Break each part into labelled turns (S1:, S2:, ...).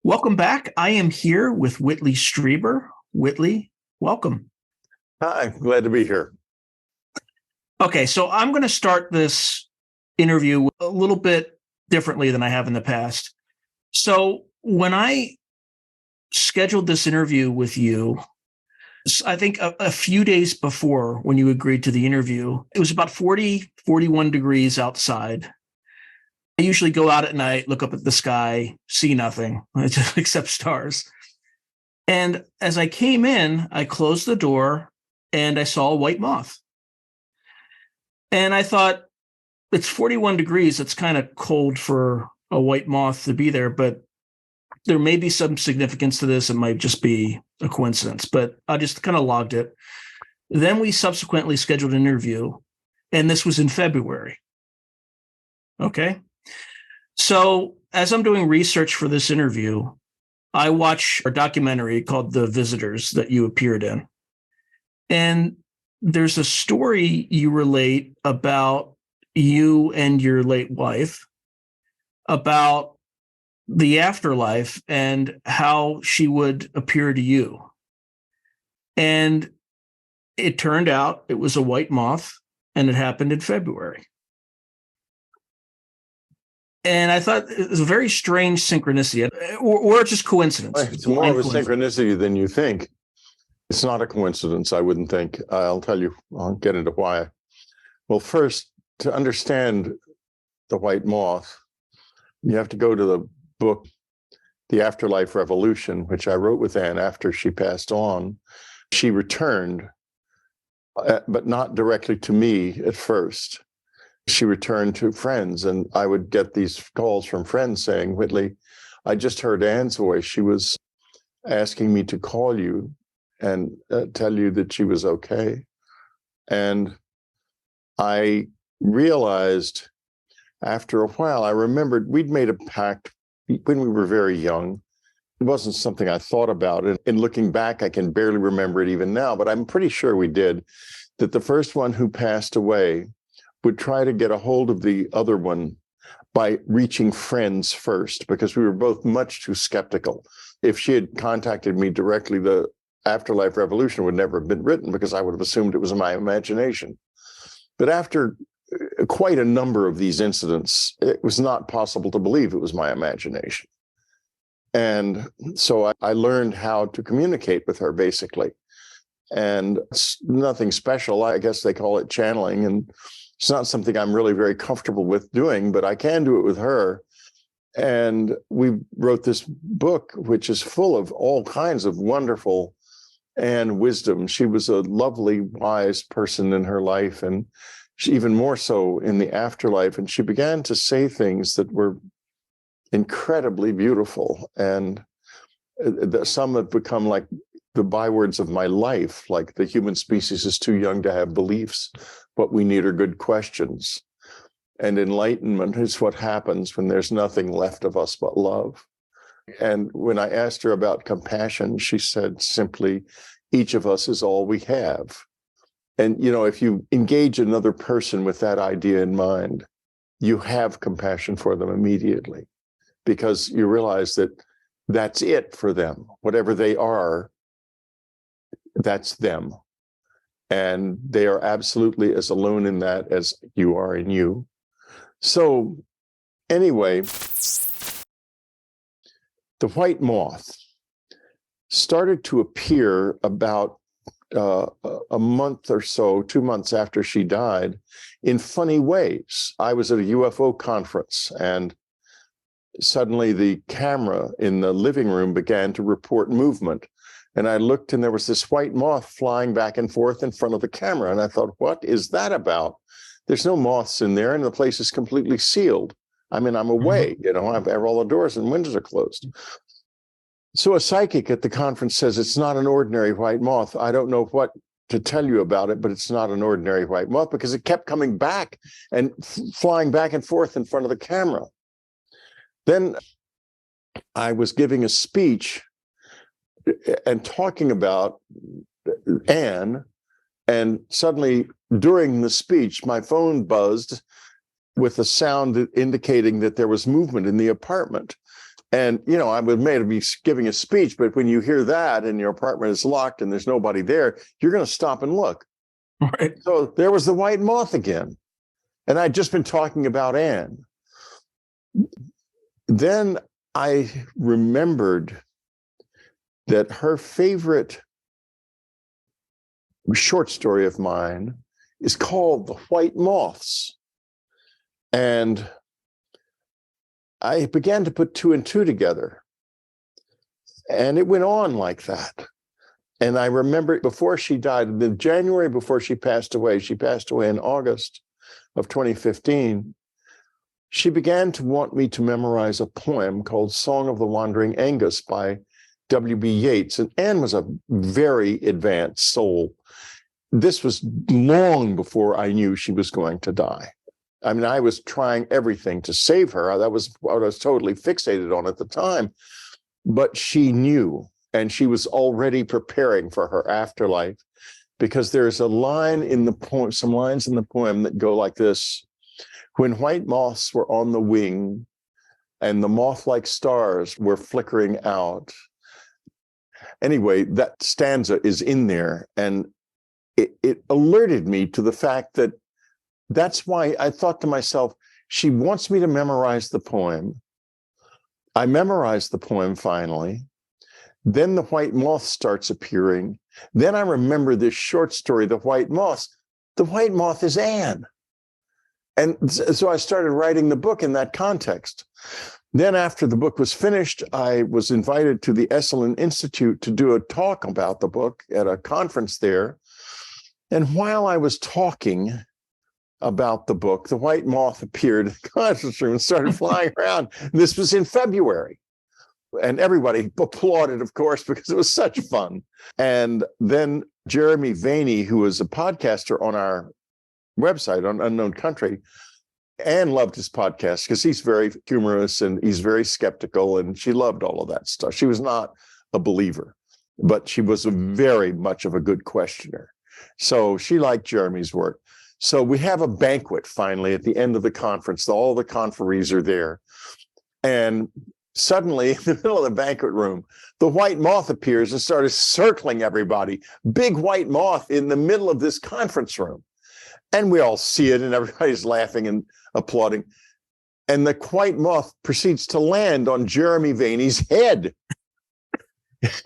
S1: Welcome back. I am here with Whitley Strieber. Whitley, welcome.
S2: Hi, glad to be here.
S1: Okay, so I'm going to start this interview a little bit differently than I have in the past. So when I scheduled this interview with you, I think a few days before when you agreed to the interview, it was about 40, 41 degrees outside. I usually go out at night, look up at the sky, see nothing except stars. And as I came in, I closed the door and I saw a white moth. And I thought, it's 41 degrees. It's kind of cold for a white moth to be there, but there may be some significance to this. It might just be a coincidence, but I just kind of logged it. Then we subsequently scheduled an interview, and this was in February. Okay. So as I'm doing research for this interview, I watch a documentary called The Visitors that you appeared in. And there's a story you relate about you and your late wife, about the afterlife and how she would appear to you. And it turned out it was a white moth, and it happened in February. And I thought it was a very strange synchronicity, or just coincidence.
S2: It's more of a synchronicity than you think. It's not a coincidence, I wouldn't think. I'll tell you, I'll get into why. Well, first, to understand the white moth, you have to go to the book, The Afterlife Revolution, which I wrote with Anne after she passed on. She returned, but not directly to me at first. She returned to friends, and I would get these calls from friends saying, Whitley, I just heard Anne's voice. She was asking me to call you and tell you that she was okay. And I realized after a while, I remembered we'd made a pact when we were very young. It wasn't something I thought about. And looking back, I can barely remember it even now, but I'm pretty sure we did, that the first one who passed away would try to get a hold of the other one by reaching friends first, because we were both much too skeptical. If she had contacted me directly, the Afterlife Revolution would never have been written, because I would have assumed it was my imagination. But after quite a number of these incidents, it was not possible to believe it was my imagination. And so I learned how to communicate with her, basically. And it's nothing special. I guess they call it channeling. And it's not something I'm really very comfortable with doing, but I can do it with her. And we wrote this book, which is full of all kinds of wonderful and wisdom. She was a lovely, wise person in her life, and she, even more so in the afterlife. And she began to say things that were incredibly beautiful. And some have become like the bywords of my life, like the human species is too young to have beliefs. What we need are good questions. And enlightenment is what happens when there's nothing left of us but love. And when I asked her about compassion, she said simply, each of us is all we have. And, you know, if you engage another person with that idea in mind, you have compassion for them immediately, because you realize that that's it for them. Whatever they are, that's them. And they are absolutely as alone in that as you are in you. So anyway, the white moth started to appear about a month or so, 2 months after she died, in funny ways. I was at a UFO conference, and suddenly the camera in the living room began to report movement. And I looked, and there was this white moth flying back and forth in front of the camera. And I thought, what is that about? There's no moths in there, and the place is completely sealed. I mean, I'm away, you know, all the doors and windows are closed. So a psychic at the conference says, it's not an ordinary white moth. I don't know what to tell you about it, but it's not an ordinary white moth, because it kept coming back and flying back and forth in front of the camera. Then I was giving a speech and talking about Anne, and suddenly during the speech, my phone buzzed with a sound indicating that there was movement in the apartment. And, I was made to be giving a speech, but when you hear that and your apartment is locked and there's nobody there, you're going to stop and look.
S1: Right.
S2: So there was the White Moth again. And I'd just been talking about Anne. Then I remembered that her favorite short story of mine is called The White Moths. And I began to put two and two together. And it went on like that. And I remember before she died, in January before she passed away in August of 2015, she began to want me to memorize a poem called Song of the Wandering Aengus by W.B. Yeats. And Anne was a very advanced soul. This was long before I knew she was going to die. I mean, I was trying everything to save her. That was what I was totally fixated on at the time. But she knew, and she was already preparing for her afterlife, because there's a line in the poem, some lines in the poem that go like this: when white moths were on the wing and the moth-like stars were flickering out. Anyway, that stanza is in there, and it alerted me to the fact that that's why I thought to myself, she wants me to memorize the poem. I memorized the poem finally. Then the white moth starts appearing. Then I remember this short story, The White Moths. The white moth is Anne. And so I started writing the book in that context. Then after the book was finished, I was invited to the Esalen Institute to do a talk about the book at a conference there. And while I was talking about the book, the white moth appeared in the conference room and started flying around. This was in February. And everybody applauded, of course, because it was such fun. And then Jeremy Vaney, who was a podcaster on our website on Unknown Country, Anne loved his podcast because he's very humorous and he's very skeptical, and she loved all of that stuff. She was not a believer, but she was very much of a good questioner. So she liked Jeremy's work. So we have a banquet finally at the end of the conference. All the conferees are there. And suddenly, in the middle of the banquet room, the white moth appears and started circling everybody. Big white moth in the middle of this conference room. And we all see it, and everybody's laughing and applauding. And the white moth proceeds to land on Jeremy Vaney's head.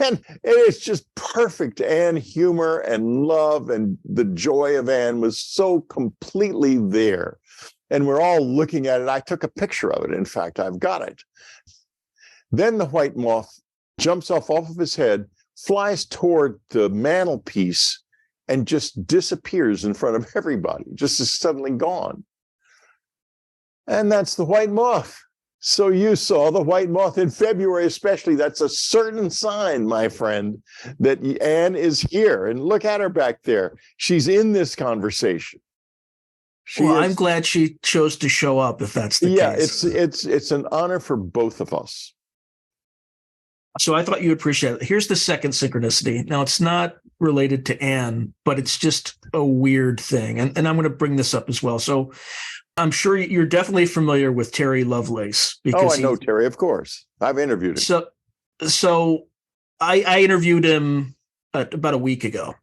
S2: And it's just perfect Anne humor and love, and the joy of Anne was so completely there. And we're all looking at it. I took a picture of it. In fact, I've got it. Then the white moth jumps off of his head, flies toward the mantelpiece, and just disappears in front of everybody, just is suddenly gone. And that's the white moth. So you saw the white moth in February, especially. That's a certain sign, my friend, that Anne is here. And look at her back there. She's in this conversation.
S1: I'm glad she chose to show up, if that's the case.
S2: Yeah, it's an honor for both of us.
S1: So I thought you'd appreciate it. Here's the second synchronicity. Now, it's not related to Anne, but it's just a weird thing. And I'm going to bring this up as well. So I'm sure you're definitely familiar with Terry Lovelace.
S2: Because I know Terry, of course. I've interviewed him.
S1: So I interviewed him about a week ago,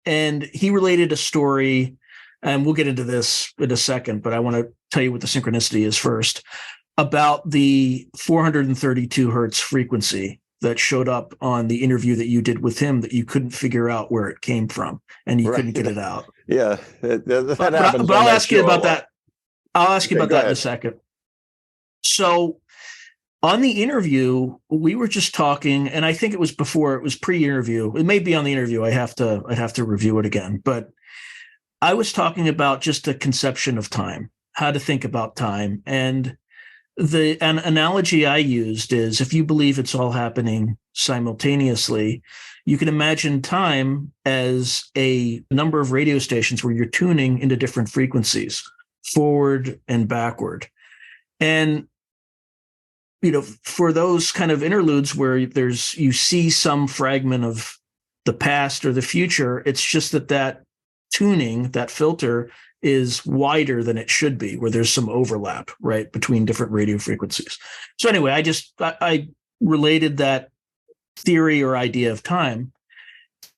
S1: and he related a story, and we'll get into this in a second, but I want to tell you what the synchronicity is first, about the 432 hertz frequency that showed up on the interview that you did with him that you couldn't figure out where it came from, and you couldn't get it out.
S2: Yeah.
S1: But I'll ask you about that. I'll ask you about that in a second. So on the interview, we were just talking, and I think it was pre-interview. It may be on the interview. I'd have to review it again. But I was talking about just the conception of time, how to think about time. And an analogy I used is, if you believe it's all happening simultaneously, you can imagine time as a number of radio stations where you're tuning into different frequencies, forward and backward. And, for those kind of interludes where you see some fragment of the past or the future, it's just that tuning, that filter, is wider than it should be, where there's some overlap, right, between different radio frequencies. So anyway, I related that theory or idea of time.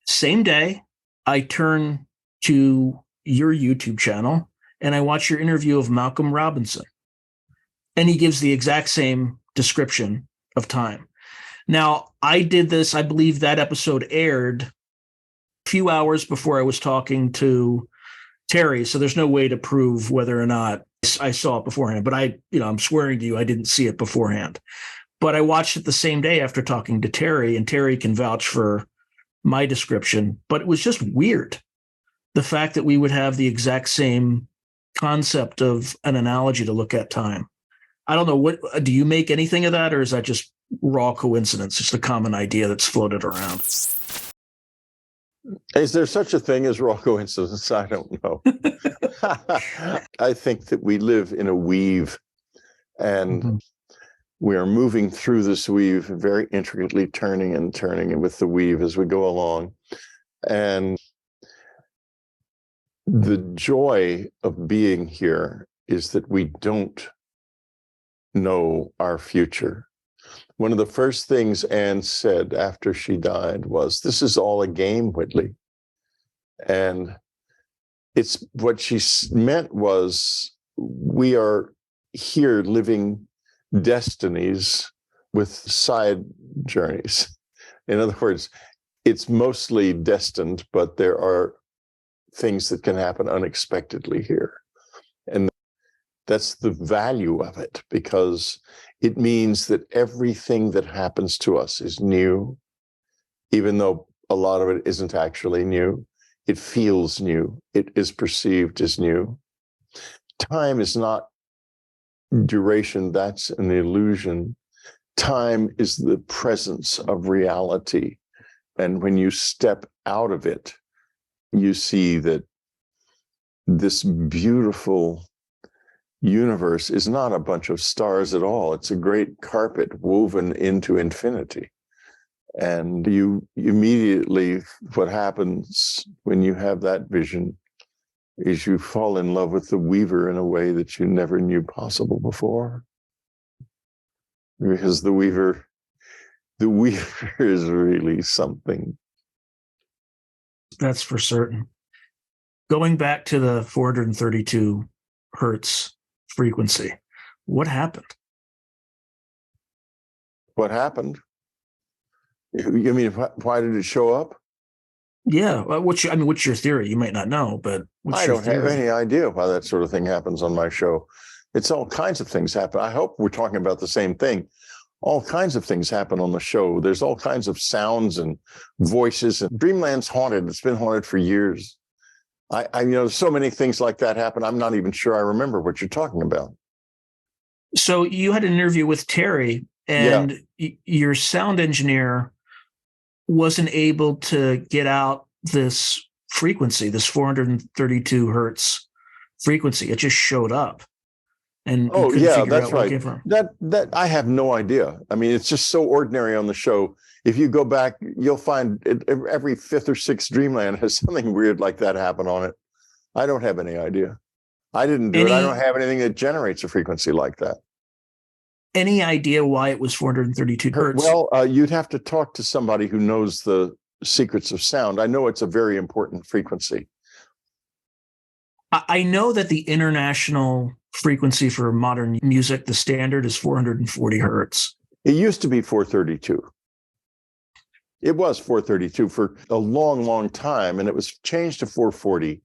S1: Same day, I turn to your YouTube channel and I watch your interview of Malcolm Robinson. And he gives the exact same description of time. Now, I did this, I believe that episode aired a few hours before I was talking to Terry, so there's no way to prove whether or not I saw it beforehand. But I'm swearing to you, I didn't see it beforehand. But I watched it the same day after talking to Terry, and Terry can vouch for my description. But it was just weird, the fact that we would have the exact same concept of an analogy to look at time. I don't know, what do you make anything of that, or is that just raw coincidence? It's a common idea that's floated around.
S2: Is there such a thing as raw coincidence? I don't know. I think that we live in a weave, and we are moving through this weave, very intricately turning and with the weave as we go along. And the joy of being here is that we don't know our future. One of the first things Anne said after she died was, "This is all a game, Whitley." And it's what she meant was, we are here living destinies with side journeys. In other words, it's mostly destined, but there are things that can happen unexpectedly here. And that's the value of it, because it means that everything that happens to us is new, even though a lot of it isn't actually new. It feels new. It is perceived as new. Time is not duration. That's an illusion. Time is the presence of reality. And when you step out of it, you see that this beautiful universe is not a bunch of stars at all. It's a great carpet woven into infinity. And you immediately, what happens when you have that vision is you fall in love with the weaver in a way that you never knew possible before. Because the weaver is really something.
S1: That's for certain. Going back to the 432 hertz frequency, what happened?
S2: What happened? You mean, why did it show up?
S1: Yeah. What's your theory? You might not know, but
S2: I don't have any idea why that sort of thing happens on my show. It's all kinds of things happen. I hope we're talking about the same thing. All kinds of things happen on the show. There's all kinds of sounds and voices. And Dreamland's haunted. It's been haunted for years. So many things like that happen. I'm not even sure I remember what you're talking about.
S1: So you had an interview with Terry, and your sound engineer wasn't able to get out this frequency, this 432 hertz frequency. It just showed up. And
S2: that's right. That I have no idea. I mean, it's just so ordinary on the show. If you go back, you'll find every fifth or sixth Dreamland has something weird like that happen on it. I don't have any idea. I didn't do it. I don't have anything that generates a frequency like that.
S1: Any idea why it was 432 hertz?
S2: Well, you'd have to talk to somebody who knows the secrets of sound. I know it's a very important frequency.
S1: I know that the international frequency for modern music, the standard, is 440 hertz.
S2: It used to be 432. It was 432 for a long, long time, and it was changed to 440.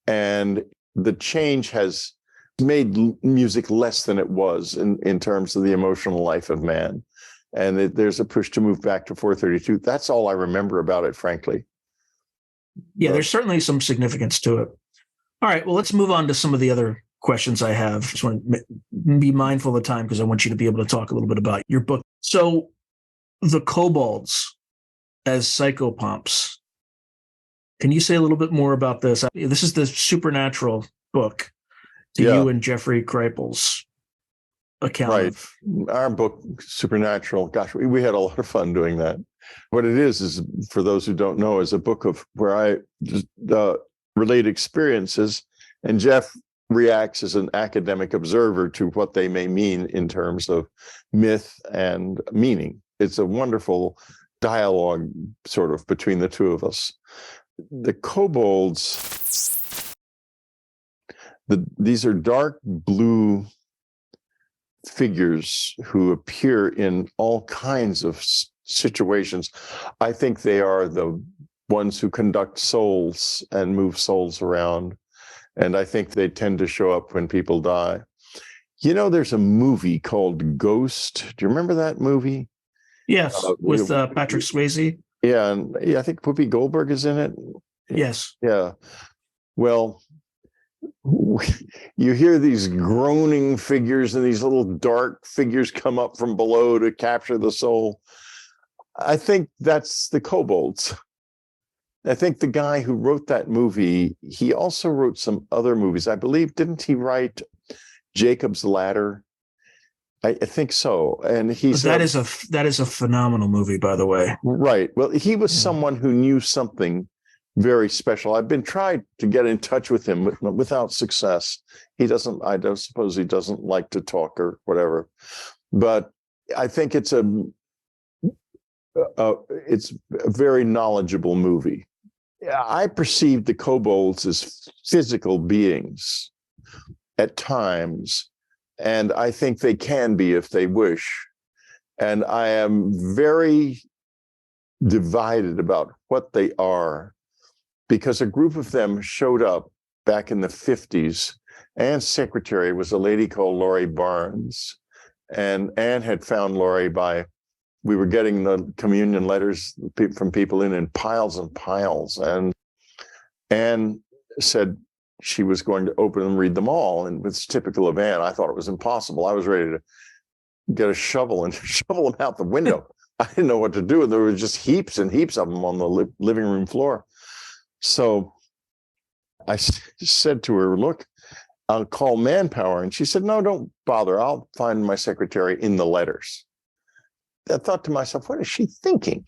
S2: And the change has made music less than it was in terms of the emotional life of man. And there's a push to move back to 432. That's all I remember about it, frankly.
S1: Yeah, there's certainly some significance to it. All right, well, let's move on to some of the other questions I have. Just want to be mindful of time because I want you to be able to talk a little bit about your book. So the Kobolds as Psychopomps. Can you say a little bit more about this? This is the supernatural book to you and Jeffrey Kripal's account.
S2: Right. Our book, Supernatural, gosh, we had a lot of fun doing that. What it is for those who don't know, is a book of where I relate experiences And Jeff reacts as an academic observer to what they may mean in terms of myth and meaning. It's a wonderful dialogue sort of between the two of us. The kobolds, these are dark blue figures who appear in all kinds of situations. I think they are the ones who conduct souls and move souls around. And I think they tend to show up when people die. You know, there's a movie called Ghost. Do you remember that movie?
S1: Yes, with Patrick Swayze.
S2: Yeah, and I think Whoopi Goldberg is in it.
S1: Yes.
S2: Yeah. Well, you hear these groaning figures and these little dark figures come up from below to capture the soul. I think that's the kobolds. I think the guy who wrote that movie, he also wrote some other movies. I believe, didn't he write Jacob's Ladder? I think so. And
S1: that is a phenomenal movie, by the way.
S2: Right. Well, he was someone who knew something very special. I've been trying to get in touch with him without success. I don't suppose he doesn't like to talk or whatever. But I think it's a very knowledgeable movie. I perceive the kobolds as physical beings at times, and I think they can be if they wish. And I am very divided about what they are, because a group of them showed up back in the 50s. Anne's secretary was a lady called Laurie Barnes, and Anne had found Laurie we were getting the communion letters from people in piles and piles. And Anne said she was going to open and read them all. And it's typical of Anne. I thought it was impossible. I was ready to get a shovel and shovel them out the window. I didn't know what to do. There were just heaps and heaps of them on the living room floor. So I said to her, look, I'll call manpower. And she said, no, don't bother. I'll find my secretary in the letters. I thought to myself, what is she thinking?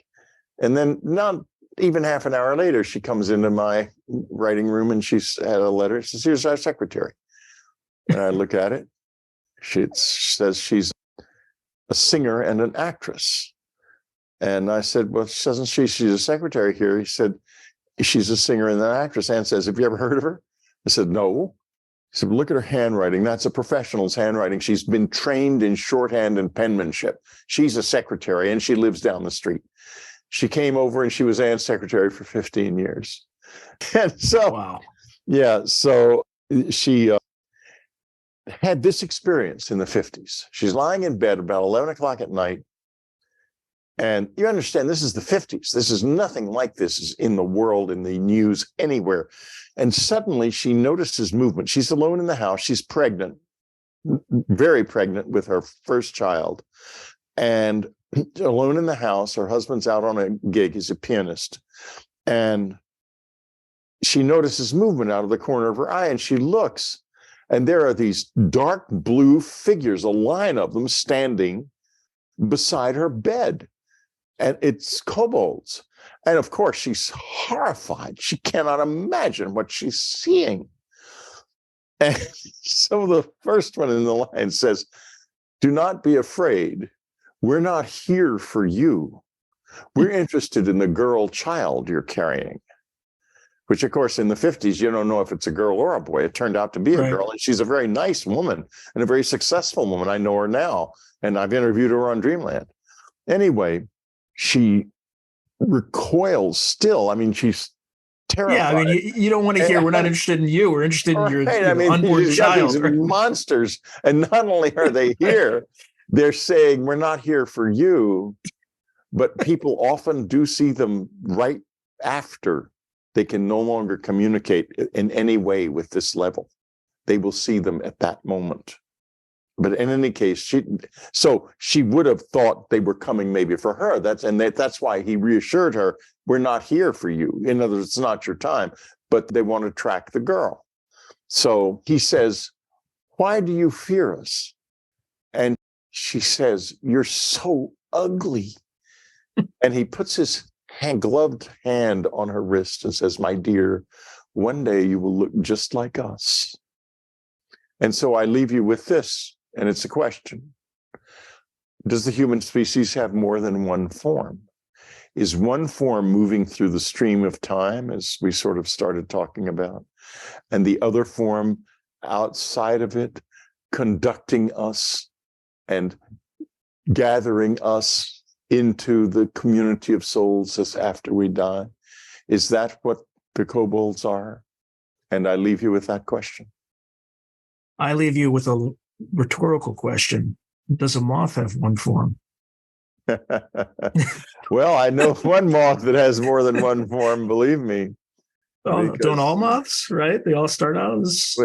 S2: And then not even half an hour later, she comes into my writing room and she's had a letter. She says, here's our secretary. And I look at it. It says she's a singer and an actress. And I said, well, doesn't she's a secretary here. He said, she's a singer and an actress. Anne says, have you ever heard of her? I said, no. He said, look at her handwriting. That's a professional's handwriting. She's been trained in shorthand and penmanship. She's a secretary and she lives down the street. She came over and she was Anne's secretary for 15 years. And so, wow. Yeah, so she had this experience in the 50s. She's lying in bed about 11 o'clock at night. And you understand, this is the 50s. This is nothing like this in the world, in the news, anywhere. And suddenly she notices movement. She's alone in the house. She's pregnant, very pregnant with her first child. And alone in the house, her husband's out on a gig. He's a pianist. And she notices movement out of the corner of her eye. And she looks, and there are these dark blue figures, a line of them standing beside her bed. And it's kobolds. And of course, she's horrified. She cannot imagine what she's seeing. And so the first one in the line says, do not be afraid. We're not here for you. We're interested in the girl child you're carrying. Which, of course, in the 50s, you don't know if it's a girl or a boy. It turned out to be a girl. And she's a very nice woman and a very successful woman. I know her now. And I've interviewed her on Dreamland. Anyway, she recoils still. I mean, she's terrified.
S1: Yeah, I mean, you don't want to hear, we're not interested in you. We're interested in your unborn child.
S2: These monsters. And not only are they here, they're saying, we're not here for you. But people often do see them right after they can no longer communicate in any way with this level. They will see them at that moment. But in any case, she would have thought they were coming maybe for her. That's why he reassured her, we're not here for you. In other words, it's not your time, but they want to track the girl. So he says, why do you fear us? And she says, you're so ugly. And he puts his gloved hand on her wrist and says, my dear, one day you will look just like us. And so I leave you with this, and it's a question. Does the human species have more than one form? Is one form moving through the stream of time, as we sort of started talking about, and the other form outside of it, conducting us and gathering us into the community of souls as after we die? Is that what the kobolds are? And I leave you with that question.
S1: I leave you with a rhetorical question. Does a moth have one form?
S2: Well, I know one moth that has more than one form, believe me.
S1: Oh, don't all moths, right? They all start out as...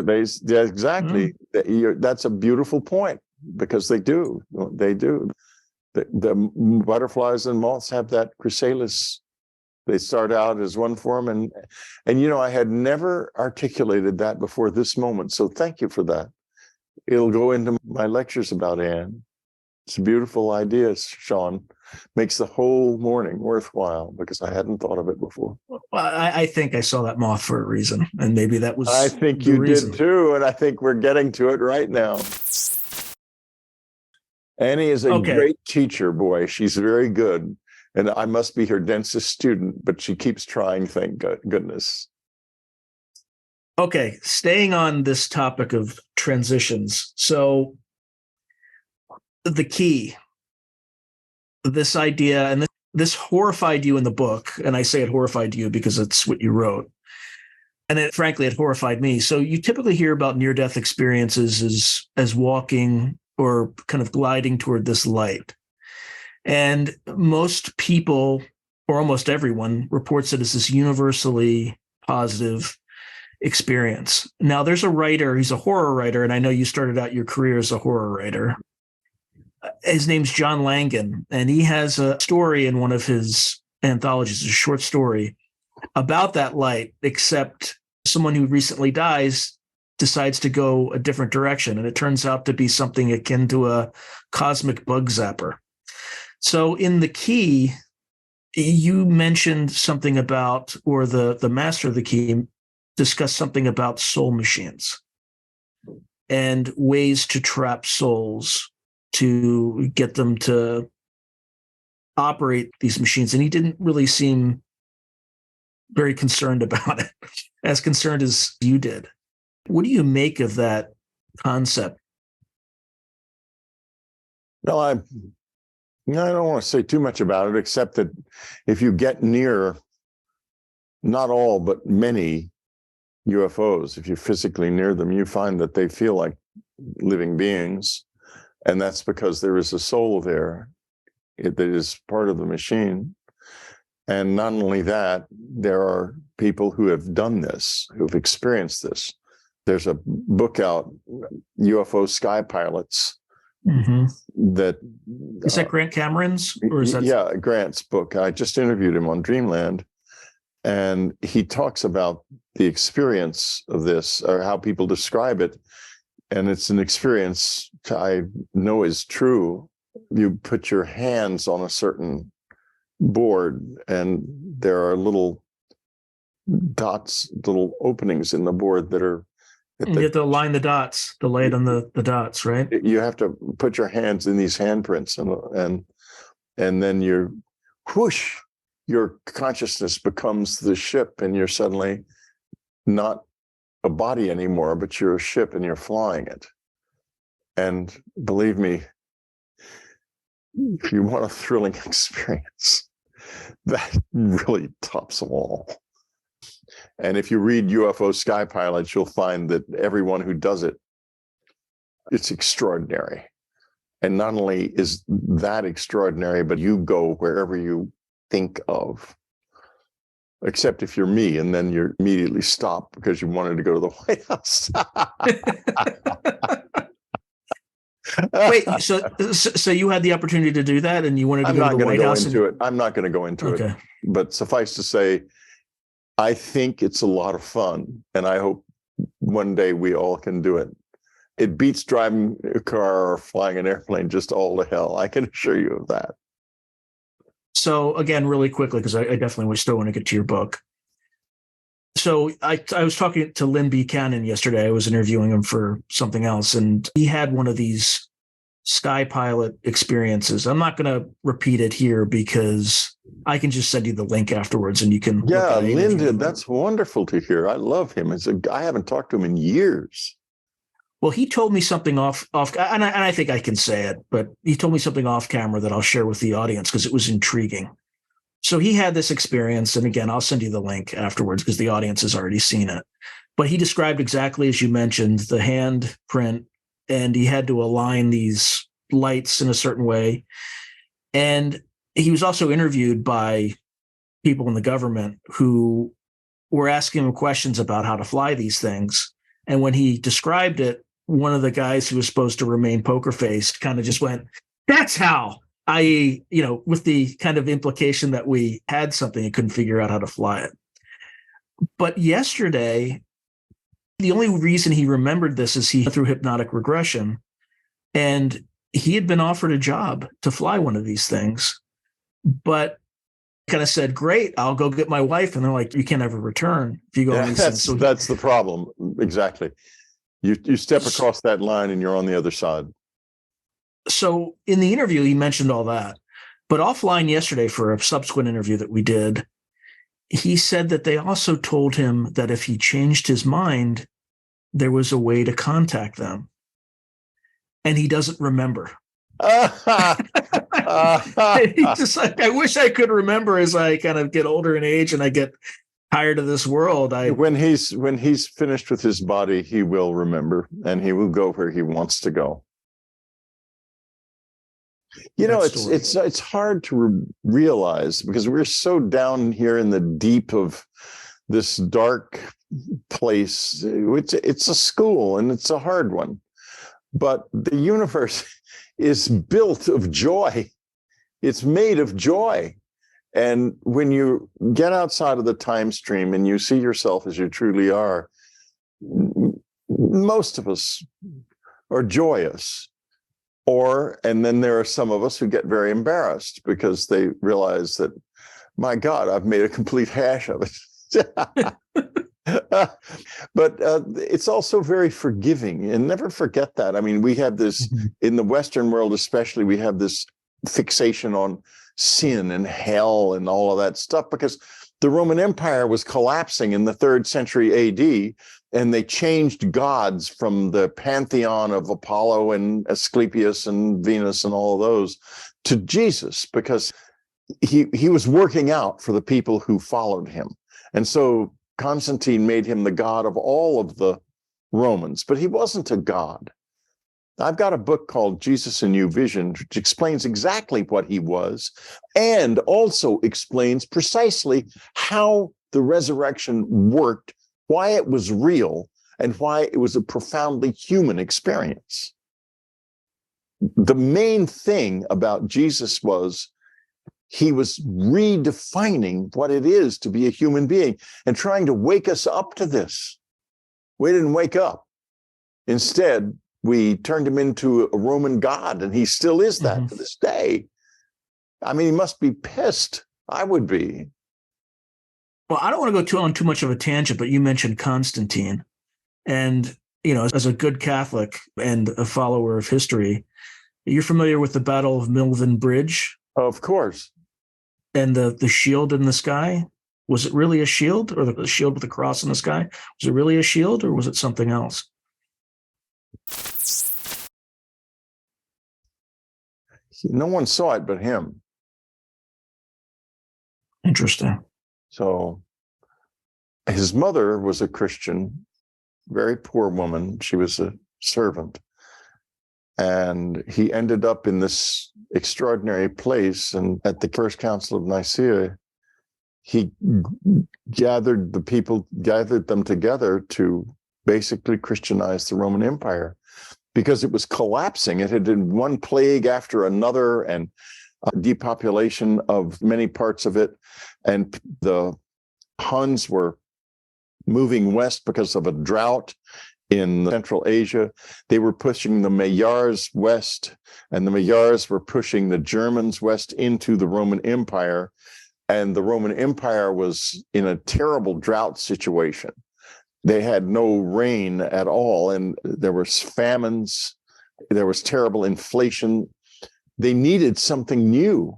S2: Yeah, exactly. That's a beautiful point, because they do. They do. The butterflies and moths have that chrysalis. They start out as one form. And I had never articulated that before this moment. So thank you for that. It'll go into my lectures about Anne. It's a beautiful idea, Sean. Makes the whole morning worthwhile, because I hadn't thought of it before.
S1: Well, I think I saw that moth for a reason, and maybe that was
S2: I think you did too, and I think we're getting to it right now. Annie is a great teacher, boy. She's very good, and I must be her densest student, but she keeps trying, thank goodness.
S1: Okay, staying on this topic of transitions. So the key, this idea, and this horrified you in the book, and I say it horrified you because it's what you wrote. And frankly, it horrified me. So you typically hear about near-death experiences as walking or kind of gliding toward this light. And most people, or almost everyone, reports it as this universally positive experience. Now, there's a writer, he's a horror writer, and I know you started out your career as a horror writer. His name's John Langan, and he has a story in one of his anthologies, a short story about that light, except someone who recently dies decides to go a different direction, and it turns out to be something akin to a cosmic bug zapper. So in the key, you mentioned something about, or the master of the key discussed something about soul machines and ways to trap souls to get them to operate these machines. And he didn't really seem very concerned about it, as concerned as you did. What do you make of that concept?
S2: Well, I don't want to say too much about it, except that if you get near, not all, but many UFOs, if you're physically near them, you find that they feel like living beings. And that's because there is a soul there that is part of the machine. And not only that, there are people who have done this, who've experienced this. There's a book out, UFO Sky Pilots, that
S1: is that Grant Cameron's, or is that...
S2: Yeah, Grant's book. I just interviewed him on Dreamland, and he talks about the experience of this, or how people describe it. And it's an experience I know is true. You put your hands on a certain board, and there are little dots, little openings in the board that are...
S1: You have to align the dots, the light on the dots, right?
S2: You have to put your hands in these handprints, and then you're whoosh, your consciousness becomes the ship, and you're suddenly not a body anymore, but you're a ship and you're flying it. And believe me, if you want a thrilling experience, that really tops them all. And if you read UFO Sky Pilots, you'll find that everyone who does it, it's extraordinary. And not only is that extraordinary, but you go wherever you think of, except if you're me, and then you're immediately stopped because you wanted to go to the White House.
S1: Wait, so you had the opportunity to do that, and you wanted to go to the White House?
S2: I'm not going to go into it, but suffice to say, I think it's a lot of fun, and I hope one day we all can do it. It beats driving a car or flying an airplane just all to hell. I can assure you of that.
S1: So again, really quickly, because I definitely still want to get to your book. So I was talking to Lynn Buchanan yesterday. I was interviewing him for something else, and he had one of these sky pilot experiences. I'm not going to repeat it here because I can just send you the link afterwards, and you can.
S2: Yeah, Linda, that's wonderful to hear. I love him. I haven't talked to him in years.
S1: Well, he told me something off, and I think I can say it, but he told me something off camera that I'll share with the audience because it was intriguing. So he had this experience, and again, I'll send you the link afterwards because the audience has already seen it. But he described exactly as you mentioned, the hand print, and he had to align these lights in a certain way. And he was also interviewed by people in the government who were asking him questions about how to fly these things. And when he described it, one of the guys who was supposed to remain poker faced kind of just went, "That's how." I.e., with the kind of implication that we had something and couldn't figure out how to fly it. But yesterday, the only reason he remembered this is he went through hypnotic regression, and he had been offered a job to fly one of these things, but kind of said, "Great, I'll go get my wife." And they're like, "You can't ever return if you go on these things." So
S2: that's the problem. Exactly. You step across that line and you're on the other side.
S1: So in the interview, he mentioned all that. But offline yesterday for a subsequent interview that we did, he said that they also told him that if he changed his mind, there was a way to contact them. And he doesn't remember. He's just like, I wish I could remember as I kind of get older in age and I get tired of this world.
S2: When he's finished with his body, he will remember and he will go where he wants to go. It's hard to realize because we're so down here in the deep of this dark place. It's a school and it's a hard one, but the universe is built of joy. It's made of joy. And when you get outside of the time stream and you see yourself as you truly are, most of us are joyous. And then there are some of us who get very embarrassed because they realize that, my God, I've made a complete hash of it. But it's also very forgiving, and never forget that. I mean, we have this, in the Western world especially, we have this fixation on sin and hell and all of that stuff because the Roman Empire was collapsing in the 3rd century AD, and they changed gods from the pantheon of Apollo and Asclepius and Venus and all of those to Jesus because he was working out for the people who followed him. And so Constantine made him the god of all of the Romans, but he wasn't a god. I've got a book called Jesus in New Vision, which explains exactly what he was and also explains precisely how the resurrection worked, why it was real, and why it was a profoundly human experience. The main thing about Jesus was he was redefining what it is to be a human being and trying to wake us up to this. We didn't wake up. Instead, we turned him into a Roman god, and he still is that to this day. I mean, he must be pissed. I would be.
S1: Well, I don't want to go on too much of a tangent, but you mentioned Constantine. And, as a good Catholic and a follower of history, you're familiar with the Battle of Milvian Bridge?
S2: Of course.
S1: And the shield in the sky? Was it really a shield, or the shield with the cross in the sky? Was it really a shield, or was it something else?
S2: No one saw it but him.
S1: Interesting.
S2: So his mother was a Christian, very poor woman. She was a servant. And he ended up in this extraordinary place. And at the First Council of Nicaea, he gathered them together to basically Christianize the Roman Empire because it was collapsing. It had been one plague after another and depopulation of many parts of it. And the Huns were moving west because of a drought in Central Asia. They were pushing the Magyars west, and the Magyars were pushing the Germans west into the Roman Empire. and the Roman Empire was in a terrible drought situation. They had no rain at all, and there was famines. There was terrible inflation. They needed something new.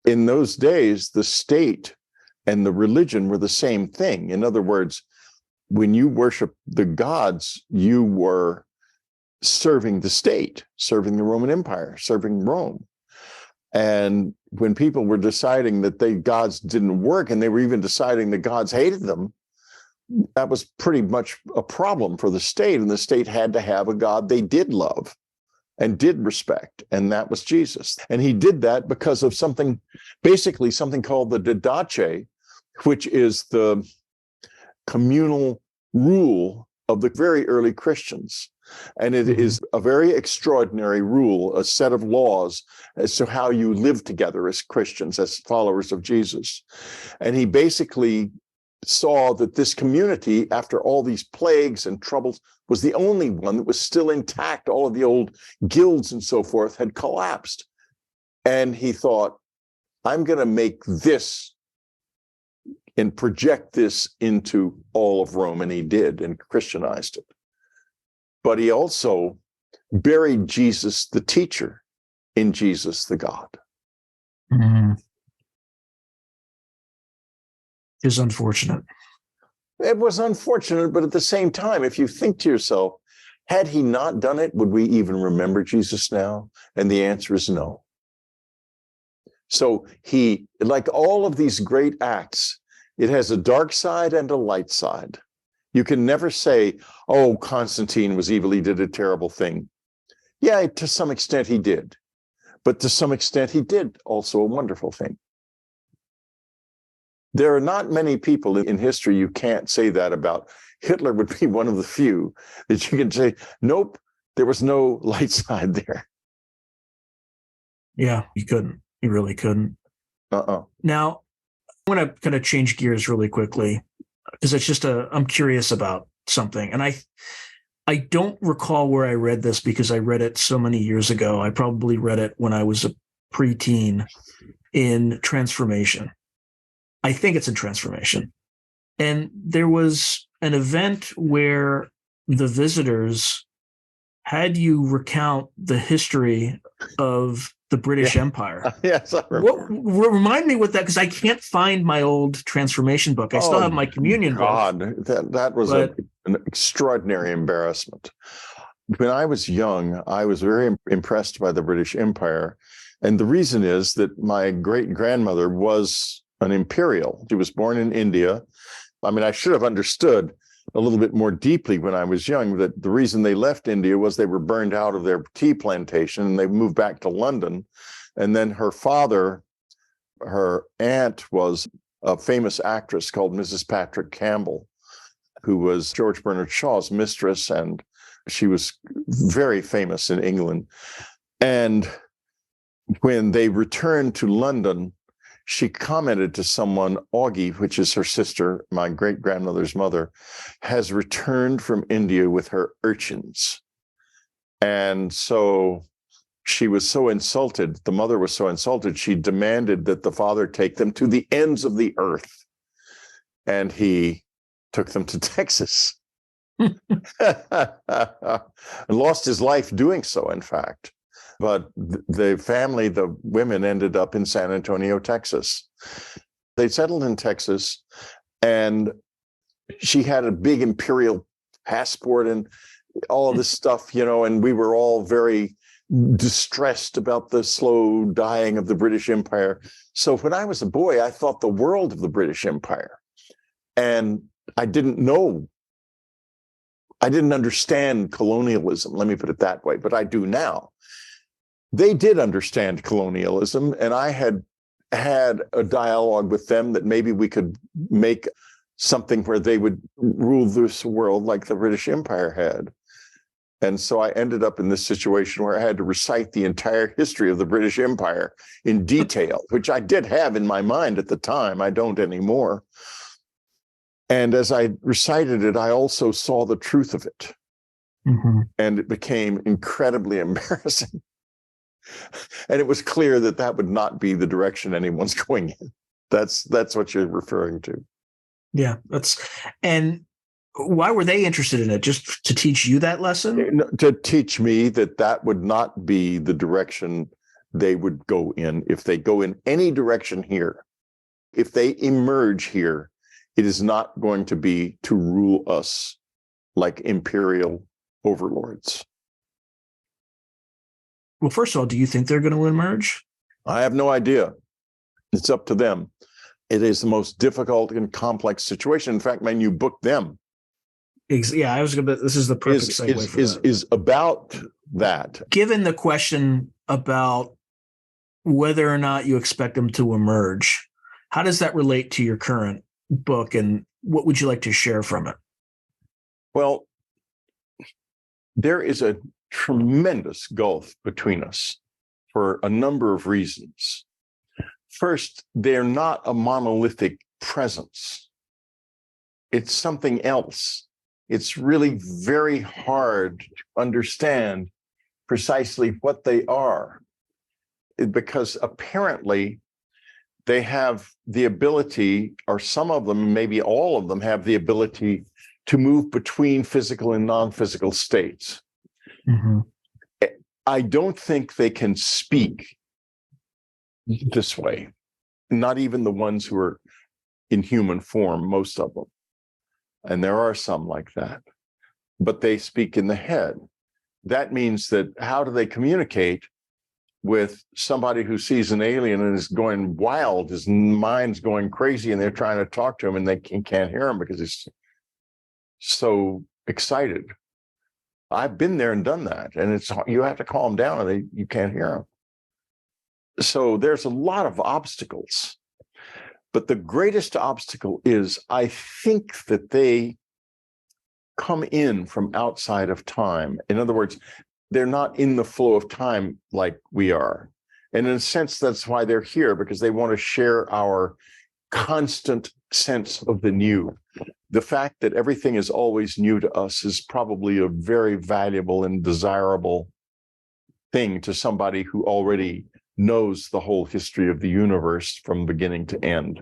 S2: In those days, the state and the religion were the same thing. In other words, when you worship the gods, you were serving the state, serving the Roman Empire, serving Rome. And when people were deciding that the gods didn't work, and they were even deciding the gods hated them, that was pretty much a problem for the state. And the state had to have a God they did love and did respect, and that was Jesus. And he did that because of something, basically something called the Didache, which is the communal rule of the very early Christians. And it is a very extraordinary rule, a set of laws as to how you live together as Christians, as followers of Jesus. And he basically saw that this community, after all these plagues and troubles, was the only one that was still intact. All of the old guilds and so forth had collapsed. And he thought, I'm going to make this and project this into all of Rome. And he did, and Christianized it. But he also buried Jesus, the teacher, in Jesus, the God.
S1: Mm-hmm. Is unfortunate.
S2: It was unfortunate, but at the same time, if you think to yourself, had he not done it, would we even remember Jesus now? And the answer is no. So he, like all of these great acts, it has a dark side and a light side. You can never say, oh, Constantine was evil, he did a terrible thing. Yeah, to some extent he did. But to some extent he did also a wonderful thing. There are not many people in history you can't say that about. Hitler would be one of the few that you can say, nope, there was no light side there.
S1: Yeah, you couldn't. You really couldn't. Now, I want to kind of change gears really quickly because it's just I'm curious about something. And I don't recall where I read this because I read it so many years ago. I probably read it when I was a preteen in Transformation. I think it's in Transformation. And there was an event where the visitors had you recount the history of the British Empire.
S2: Yes, I remember.
S1: Remind me what that, because I can't find my old Transformation book. I still have my communion book.
S2: That was an extraordinary embarrassment. When I was young, I was very impressed by the British Empire. And the reason is that my great-grandmother was an imperial. She was born in India. I mean, I should have understood a little bit more deeply when I was young that the reason they left India was they were burned out of their tea plantation and they moved back to London. And then her father, her aunt, was a famous actress called Mrs. Patrick Campbell, who was George Bernard Shaw's mistress, and she was very famous in England. And when they returned to London, she commented to someone, Augie, which is her sister, my great-grandmother's mother, has returned from India with her urchins. And so she was so insulted, the mother was so insulted, she demanded that the father take them to the ends of the earth. And he took them to Texas. And lost his life doing so, in fact. But the family, the women, ended up in San Antonio, Texas. They settled in Texas, and she had a big imperial passport and all of this stuff, and we were all very distressed about the slow dying of the British Empire. So when I was a boy, I thought the world of the British Empire. And I didn't understand colonialism, let me put it that way, but I do now. They did understand colonialism, and I had a dialogue with them that maybe we could make something where they would rule this world like the British Empire had. And so I ended up in this situation where I had to recite the entire history of the British Empire in detail, which I did have in my mind at the time. I don't anymore. And as I recited it, I also saw the truth of it. Mm-hmm. And it became incredibly embarrassing. And it was clear that that would not be the direction anyone's going in. That's what you're referring to.
S1: Yeah, and why were they interested in it? Just to teach you that lesson?
S2: To teach me that would not be the direction they would go in. If they go in any direction here, if they emerge here, it is not going to be to rule us like imperial overlords.
S1: Well, first of all, do you think they're going to emerge?
S2: I have no idea. It's up to them. It is the most difficult and complex situation. In fact, my new book, Them,
S1: Yeah, I was going to. This is the perfect segue for that.
S2: Is about that.
S1: Given the question about whether or not you expect them to emerge, how does that relate to your current book, and what would you like to share from it?
S2: Well, there is a tremendous gulf between us for a number of reasons. First, they're not a monolithic presence. It's something else. It's really very hard to understand precisely what they are, because apparently they have the ability, or some of them, maybe all of them, have the ability to move between physical and non-physical states.
S1: Mm-hmm.
S2: I don't think they can speak this way, not even the ones who are in human form, most of them. And there are some like that, but they speak in the head. That means that how do they communicate with somebody who sees an alien and is going wild, his mind's going crazy, and they're trying to talk to him and they can't hear him because he's so excited? I've been there and done that, and you have to calm down, and you can't hear them. So there's a lot of obstacles, but the greatest obstacle is, I think, that they come in from outside of time. In other words, they're not in the flow of time like we are. And in a sense, that's why they're here, because they want to share our constant sense of the new. The fact that everything is always new to us is probably a very valuable and desirable thing to somebody who already knows the whole history of the universe from beginning to end.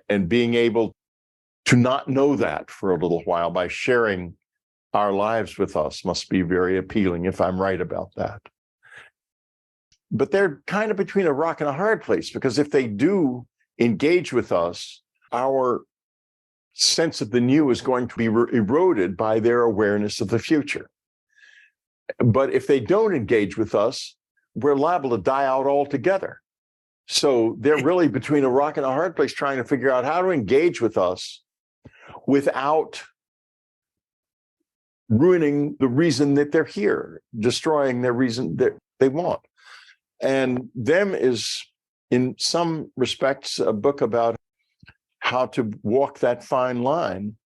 S2: And being able to not know that for a little while by sharing our lives with us must be very appealing, if I'm right about that. But they're kind of between a rock and a hard place, because if they do engage with us, our sense of the new is going to be eroded by their awareness of the future. But if they don't engage with us, we're liable to die out altogether. So they're really between a rock and a hard place, trying to figure out how to engage with us without ruining the reason that they're here, destroying their reason that they want. And Them is, in some respects, a book about how to walk that fine line.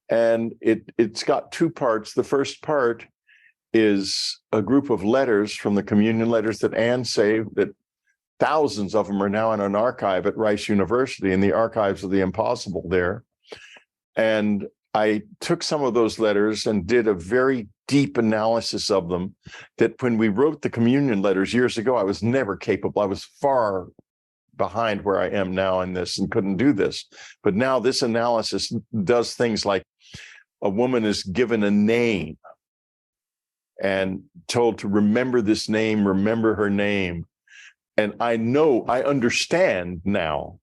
S2: And it's got two parts. The first part is a group of letters from the communion letters that Anne saved, that thousands of them are now in an archive at Rice University, in the Archives of the Impossible there. And I took some of those letters and did a very deep analysis of them, that when we wrote the communion letters years ago, I was never capable. I was far behind where I am now in this and couldn't do this. But now this analysis does things like, a woman is given a name and told to remember this name, remember her name. And I understand now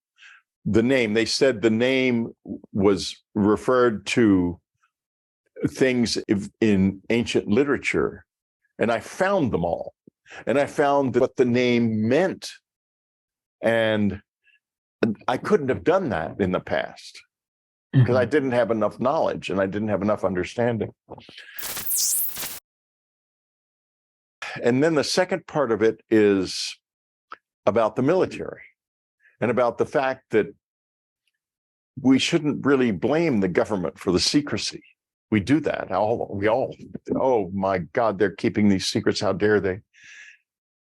S2: the name. They said the name was referred to things in ancient literature, and I found them all. And I found what the name meant. And I couldn't have done that in the past, because I didn't have enough knowledge and I didn't have enough understanding. And then the second part of it is about the military, and about the fact that we shouldn't really blame the government for the secrecy. We do that. Oh my God, they're keeping these secrets. How dare they?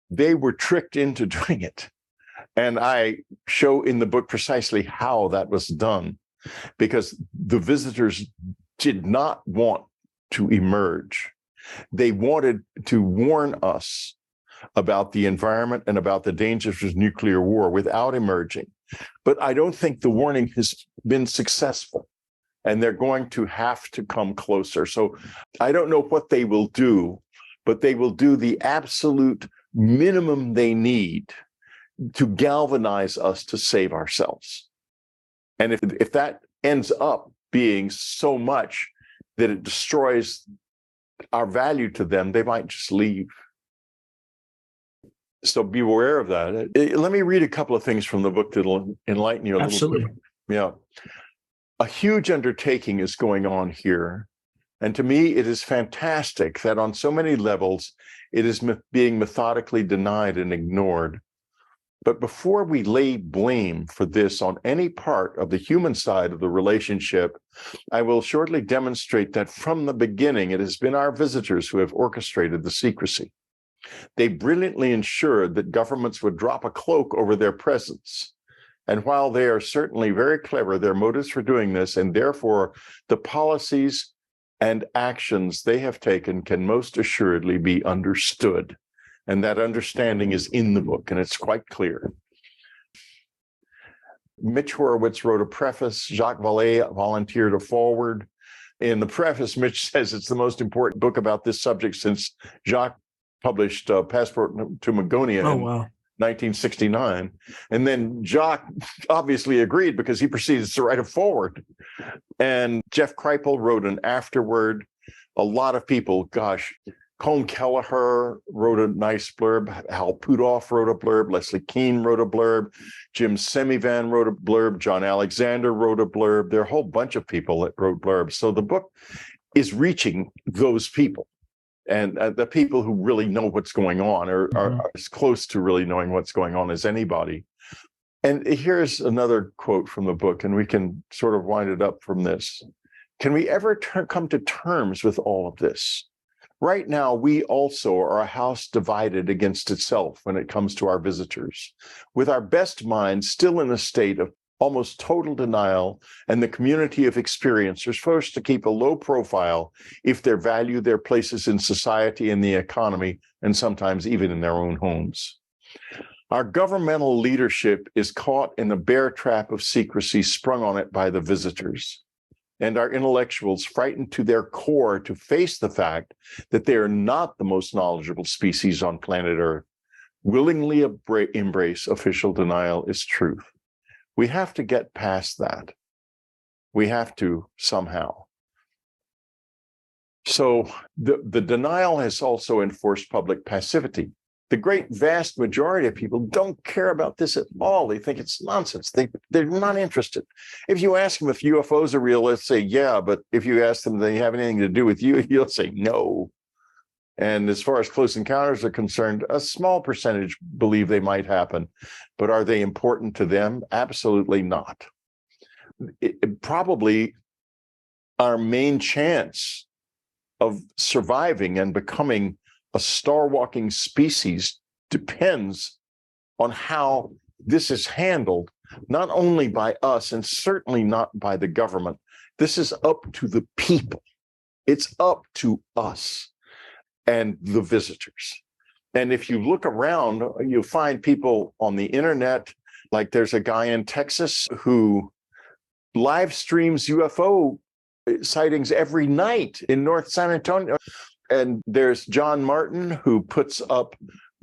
S2: They were tricked into doing it. And I show in the book precisely how that was done, because the visitors did not want to emerge. They wanted to warn us about the environment and about the dangers of nuclear war without emerging. But I don't think the warning has been successful, and they're going to have to come closer. So I don't know what they will do, but they will do the absolute minimum they need to galvanize us to save ourselves. And if that ends up being so much that it destroys our value to them, they might just leave. So be aware of that. Let me read a couple of things from the book that'll enlighten you a
S1: Absolutely.
S2: little bit. Yeah. A huge undertaking is going on here. And to me, it is fantastic that on so many levels, it is being methodically denied and ignored. But before we lay blame for this on any part of the human side of the relationship, I will shortly demonstrate that from the beginning, it has been our visitors who have orchestrated the secrecy. They brilliantly ensured that governments would drop a cloak over their presence. And while they are certainly very clever, their motives for doing this, and therefore the policies and actions they have taken, can most assuredly be understood. And that understanding is in the book, and it's quite clear. Mitch Horowitz wrote a preface. Jacques Vallée volunteered a foreword. In the preface, Mitch says it's the most important book about this subject since Jacques published Passport to Magonia in 1969. And then Jacques obviously agreed because he proceeded to write a foreword. And Jeff Kripal wrote an afterword. A lot of people, Colm Kelleher wrote a nice blurb. Hal Puthoff wrote a blurb. Leslie Keane wrote a blurb. Jim Semivan wrote a blurb. John Alexander wrote a blurb. There are a whole bunch of people that wrote blurbs. So the book is reaching those people. And the people who really know what's going on are as close to really knowing what's going on as anybody. And here's another quote from the book, and we can sort of wind it up from this. Can we ever come to terms with all of this? Right now, we also are a house divided against itself when it comes to our visitors, with our best minds still in a state of almost total denial, and the community of experiencers forced to keep a low profile if they value their places in society and the economy, and sometimes even in their own homes. Our governmental leadership is caught in the bear trap of secrecy sprung on it by the visitors, and our intellectuals, frightened to their core to face the fact that they are not the most knowledgeable species on planet Earth, willingly embrace official denial as truth. We have to get past that. We have to somehow. So the denial has also enforced public passivity. The great vast majority of people don't care about this at all. They think it's nonsense. They're not interested. If you ask them if UFOs are real, let's say, yeah, but if you ask them, do they have anything to do with you? You'll say no. And as far as close encounters are concerned, a small percentage believe they might happen, but are they important to them? Absolutely not. Probably our main chance of surviving and becoming a star-walking species depends on how this is handled, not only by us and certainly not by the government. This is up to the people. It's up to us and the visitors. And if you look around, you'll find people on the internet, like there's a guy in Texas who live streams UFO sightings every night in North San Antonio. And there's John Martin who puts up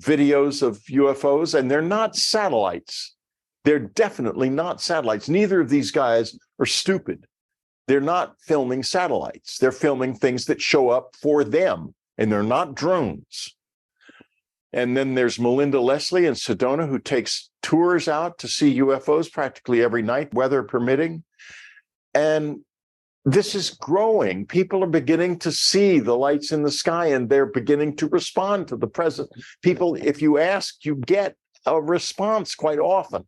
S2: videos of UFOs, and they're not satellites. They're definitely not satellites. Neither of these guys are stupid. They're not filming satellites. They're filming things that show up for them. And they're not drones. And then there's Melinda Leslie in Sedona, who takes tours out to see UFOs practically every night, weather permitting. And this is growing. People are beginning to see the lights in the sky, and they're beginning to respond to the present. People, if you ask, you get a response quite often.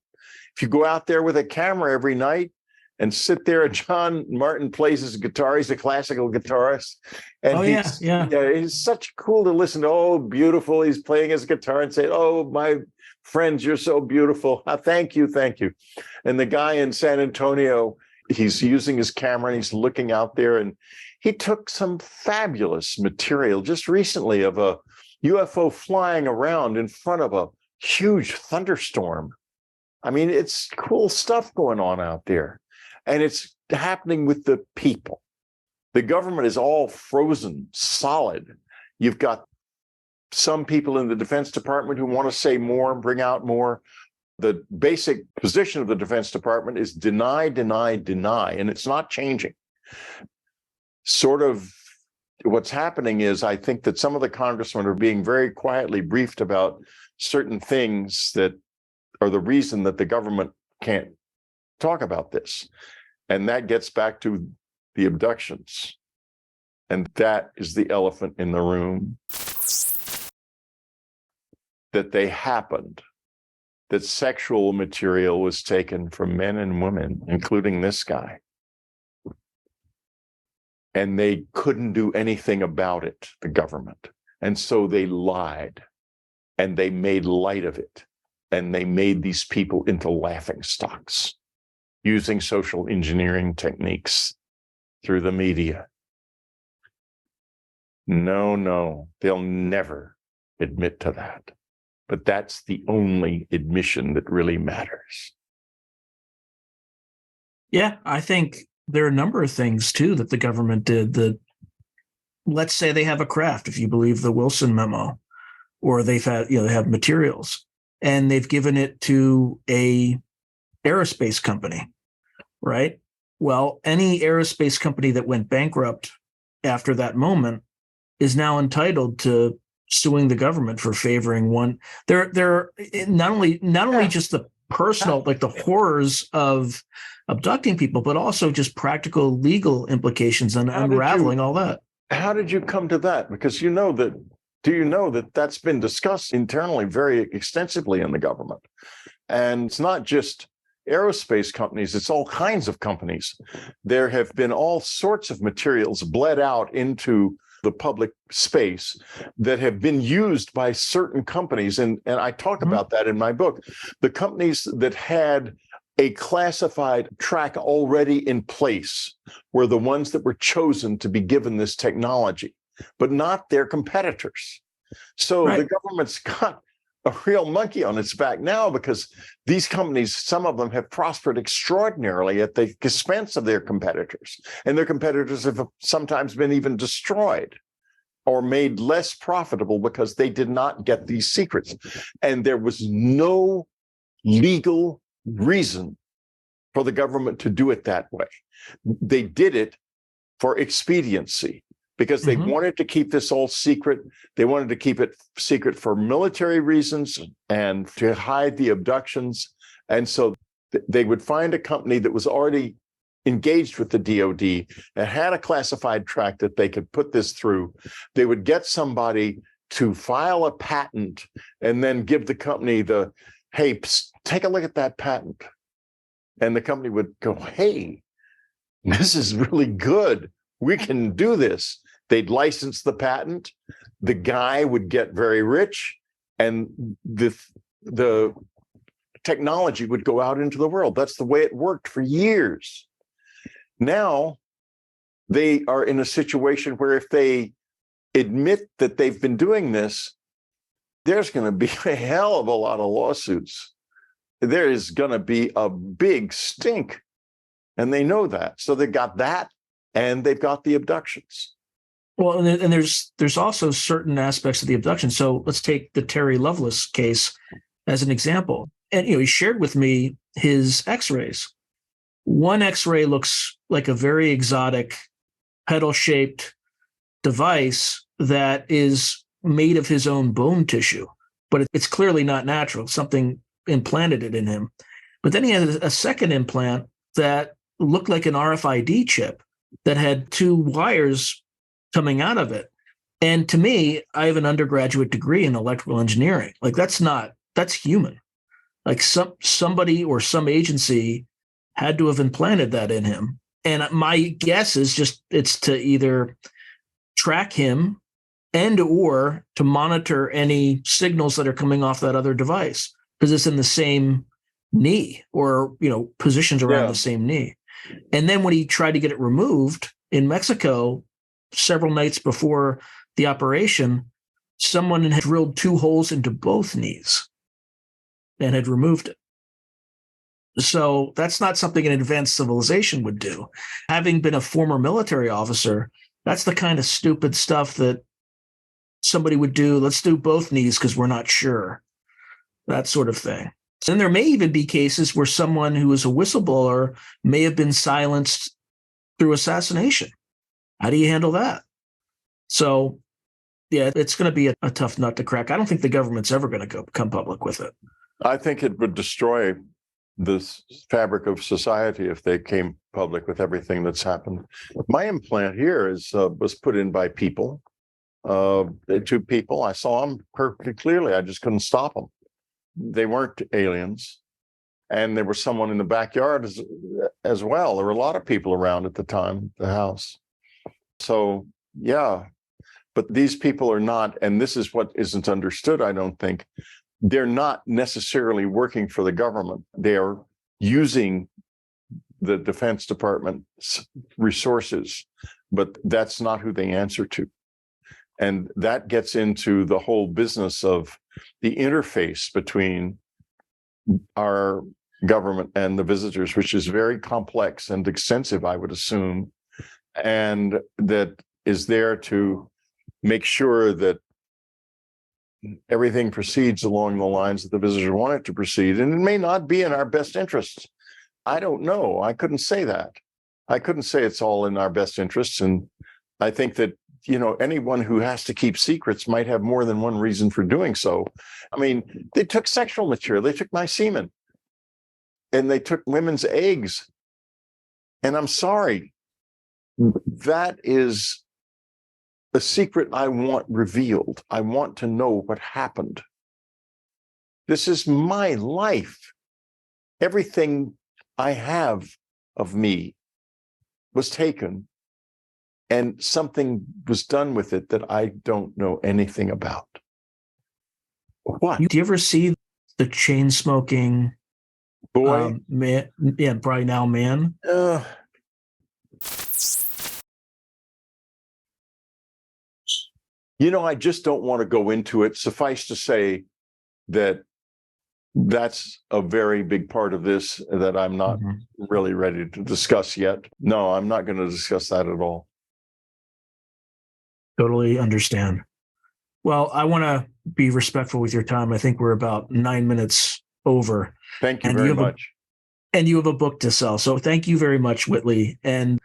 S2: If you go out there with a camera every night and sit there, and John Martin plays his guitar. He's a classical guitarist. And he's such cool to listen to. Oh, beautiful. He's playing his guitar and say, oh, my friends, you're so beautiful. Thank you, thank you. And the guy in San Antonio, he's using his camera and he's looking out there. And he took some fabulous material just recently of a UFO flying around in front of a huge thunderstorm I mean, it's cool stuff going on out there. And it's happening with the people. The government is all frozen, solid. You've got some people in the Defense Department who want to say more, bring out more. The basic position of the Defense Department is deny, deny, deny, and it's not changing. Sort of what's happening is I think that some of the congressmen are being very quietly briefed about certain things that are the reason that the government can't talk about this. And that gets back to the abductions. And that is the elephant in the room. That they happened. That sexual material was taken from men and women, including this guy. And they couldn't do anything about it, the government. And so they lied. And they made light of it. And they made these people into laughingstocks, using social engineering techniques through the media. No, they'll never admit to that. But that's the only admission that really matters.
S1: Yeah, I think there are a number of things, too, that the government did that, let's say they have a craft, if you believe the Wilson memo, or they've had, they have materials, and they've given it to a aerospace company, right? Well, any aerospace company that went bankrupt after that moment is now entitled to suing the government for favoring one. They're not only just the personal, like the horrors of abducting people, but also just practical legal implications and unraveling all that.
S2: How did you come to that? Because do you know that that's been discussed internally very extensively in the government? And it's not just aerospace companies, it's all kinds of companies. There have been all sorts of materials bled out into the public space that have been used by certain companies. And I talk about that in my book. The companies that had a classified track already in place were the ones that were chosen to be given this technology, but not their competitors. So the government's got a real monkey on its back now because these companies, some of them have prospered extraordinarily at the expense of their competitors. And their competitors have sometimes been even destroyed or made less profitable because they did not get these secrets. And there was no legal reason for the government to do it that way. They did it for expediency because they wanted to keep this all secret. They wanted to keep it secret for military reasons and to hide the abductions. And so they would find a company that was already engaged with the DOD and had a classified track that they could put this through. They would get somebody to file a patent and then give the company the, hey, take a look at that patent. And the company would go, hey, this is really good. We can do this. They'd license the patent. The guy would get very rich, and the technology would go out into the world. That's the way it worked for years. Now they are in a situation where if they admit that they've been doing this, there's going to be a hell of a lot of lawsuits. There is going to be a big stink. And they know that. So they've got that, and they've got the abductions.
S1: Well, and there's also certain aspects of the abduction. So let's take the Terry Lovelace case as an example. And he shared with me his X-rays. One X-ray looks like a very exotic pedal-shaped device that is made of his own bone tissue, but it's clearly not natural. Something implanted it in him. But then he had a second implant that looked like an RFID chip that had two wires coming out of it. And to me, I have an undergraduate degree in electrical engineering. Like that's human. Like somebody or some agency had to have implanted that in him. And my guess is it's to either track him and or to monitor any signals that are coming off that other device, because it's in the same knee or, positions around the same knee. And then when he tried to get it removed in Mexico, several nights before the operation, someone had drilled two holes into both knees and had removed it. So that's not something an advanced civilization would do. Having been a former military officer, that's the kind of stupid stuff that somebody would do. Let's do both knees because we're not sure. That sort of thing. And there may even be cases where someone who is a whistleblower may have been silenced through assassination. How do you handle that? So, yeah, it's going to be a tough nut to crack. I don't think the government's ever going to come public with it.
S2: I think it would destroy this fabric of society if they came public with everything that's happened. My implant here was put in by people, two people. I saw them perfectly clearly. I just couldn't stop them. They weren't aliens. And there was someone in the backyard as well. There were a lot of people around at the time, the house. So, yeah, but these people are not, and this is what isn't understood, I don't think. They're not necessarily working for the government. They are using the Defense Department's resources, but that's not who they answer to. And that gets into the whole business of the interface between our government and the visitors, which is very complex and extensive, I would assume, and that is there to make sure that everything proceeds along the lines that the visitor want it to proceed. And it may not be in our best interests. I don't know. I couldn't say that. I couldn't say it's all in our best interests. And I think that, anyone who has to keep secrets might have more than one reason for doing so. I mean, they took sexual material. They took my semen. And they took women's eggs. And I'm sorry. That is a secret I want revealed. I want to know what happened. This is my life. Everything I have of me was taken, and something was done with it that I don't know anything about. What?
S1: Do you ever see the chain smoking
S2: boy?
S1: Man, yeah, probably now man.
S2: I just don't want to go into it. Suffice to say that that's a very big part of this that I'm not really ready to discuss yet. No, I'm not going to discuss that at all.
S1: Totally understand. Well, I want to be respectful with your time. I think we're about 9 minutes over.
S2: Thank you very much.
S1: And you have a book to sell. So thank you very much, Whitley. And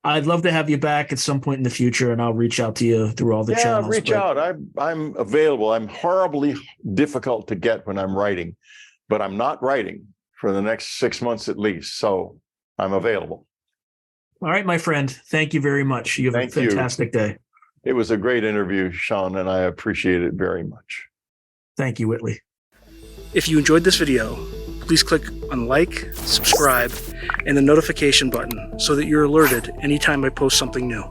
S1: I'd love to have you back at some point in the future, and I'll reach out to you through all the channels.
S2: Yeah, reach out. I'm available. I'm horribly difficult to get when I'm writing, but I'm not writing for the next 6 months at least. So I'm available.
S1: All right, my friend. Thank you very much. You have a fantastic day.
S2: It was a great interview, Sean, and I appreciate it very much.
S1: Thank you, Whitley. If you enjoyed this video, please click on like, subscribe, and the notification button so that you're alerted anytime I post something new.